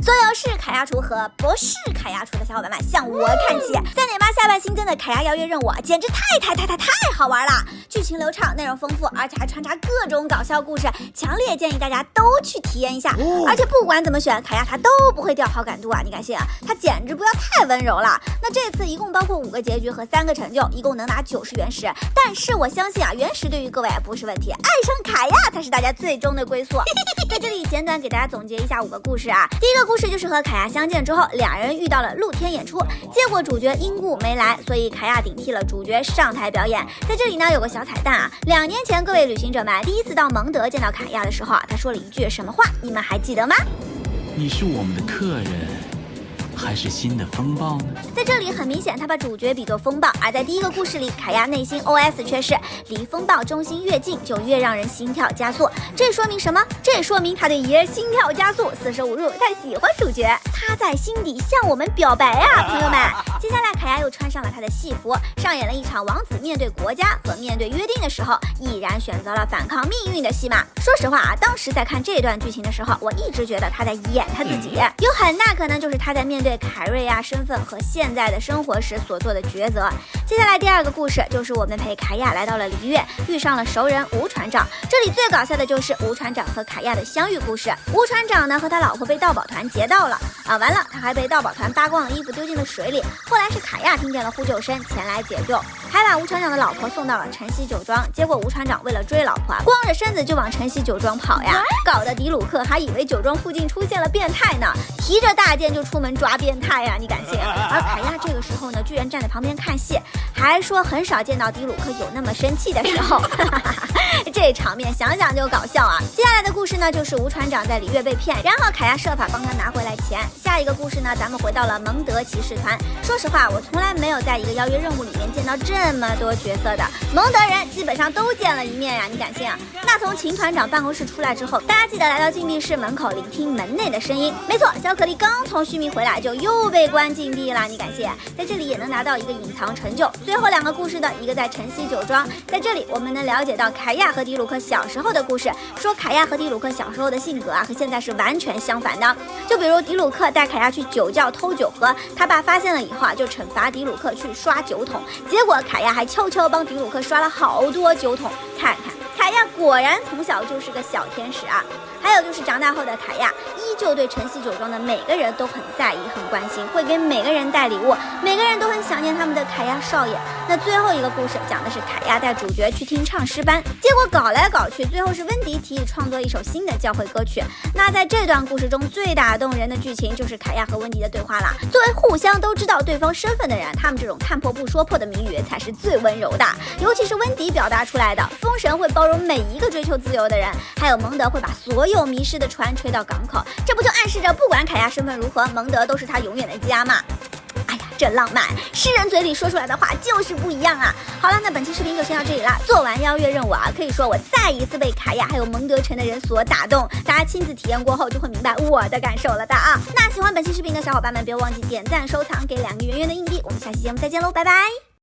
所有是卡亚厨和不是卡亚厨的小伙伴们向我看齐。3.8下半新增的卡亚邀约任务简直太好玩了，剧情流畅，内容丰富，而且还穿插各种搞笑故事，强烈建议大家都去体验一下。而且不管怎么选，卡亚他都不会掉好感度啊，你敢信啊？他简直不要太温柔了。那这次一共包括5个结局和3个成就，一共能拿90原石。但是我相信啊，原石对于各位不是问题，爱上卡亚才是大家最终的归宿。在这里简短给大家总结一下5个故事啊。第一个故事就是和卡亚相见之后，俩人遇到了露天演出，结果主角因故没来，所以卡亚顶替了主角上台表演。在这里呢有个小彩蛋啊，2年前各位旅行者们第一次到蒙德见到卡亚的时候啊，他说了一句什么话，你们还记得吗？你是我们的客人，还是新的风暴呢？在这里很明显他把主角比作风暴，而在第一个故事里卡亚内心 OS 却是离风暴中心越近就越让人心跳加速。这说明什么？这说明他对爷心跳加速四舍五入太喜欢主角，他在心底向我们表白啊，朋友们。接下来卡亚又穿上了他的戏服，上演了一场王子面对国家和面对约定的时候毅然选择了反抗命运的戏码。说实话啊，当时在看这段剧情的时候，我一直觉得他在演他自己，有很大可能就是他在面对凯瑞亚身份和现在的生活时所做的抉择。接下来第2个故事就是我们陪卡亚来到了璃月，遇上了熟人吴船长。这里最搞笑的就是吴船长和卡亚的相遇故事。吴船长呢和他老婆被盗宝团劫到了啊，完了他还被盗宝团扒光了衣服丢进了水里。后来是卡亚听见了呼救声前来解救，还把吴船长的老婆送到了晨曦酒庄。结果吴船长为了追老婆，光着身子就往晨曦酒庄跑呀，搞得迪鲁克还以为酒庄附近出现了变态呢，提着大剑就出门抓变态呀，你敢信？而卡亚这个时候呢，居然站在旁边看戏，还说很少见到迪鲁克有那么生气的时候。这场面想想就搞笑啊。接下来的故事呢，就是吴船长在璃月被骗，然后卡亚设法帮他拿回来钱。下一个故事呢，咱们回到了蒙德骑士团。说实话，我从来没有在一个邀约任务里面见到这么多角色的蒙德人，基本上都见了一面呀，你敢信啊？那从秦团长办公室出来之后，大家记得来到禁闭室门口聆听门内的声音。没错，小可丽刚从须弥回来就又被关禁闭了，你敢信？在这里也能拿到一个隐藏成就。最后2个故事的一个在晨曦酒庄，在这里我们能了解到卡亚和迪鲁克小时候的故事，说卡亚和迪鲁克小时候的性格啊和现在是完全相反的。就比如迪鲁克带卡亚去酒窖偷酒喝，他爸发现了以后啊就惩罚迪鲁克去刷酒桶，结果卡亚还悄悄帮迪鲁克刷了好多酒桶。看看卡亚果然从小就是个小天使啊。还有就是长大后的卡亚依旧对晨曦酒庄的每个人都很在意很关心，会给每个人带礼物，每个人都很想念他们的卡亚少爷。那最后一个故事讲的是卡亚带主角去听唱诗班，结果搞来搞去，最后是温迪提议创作一首新的教会歌曲。那在这段故事中最打动人的剧情就是卡亚和温迪的对话啦。作为互相都知道对方身份的人，他们这种看破不说破的谜语才是最温柔的，尤其是温迪表达出来的风神会包容每一个追求自由的人，还有蒙德会把所有迷失的船吹到港口，这不就暗示着不管卡亚身份如何，蒙德都是他永远的家吗？哎呀，这浪漫，诗人嘴里说出来的话就是不一样啊。好了，那本期视频就先到这里啦。做完邀约任务啊，可以说我再一次被卡亚还有蒙德城的人所打动，大家亲自体验过后就会明白我的感受了的啊。那喜欢本期视频的小伙伴们，别忘记点赞收藏，给2个圆圆的硬币。我们下期节目再见喽，拜拜。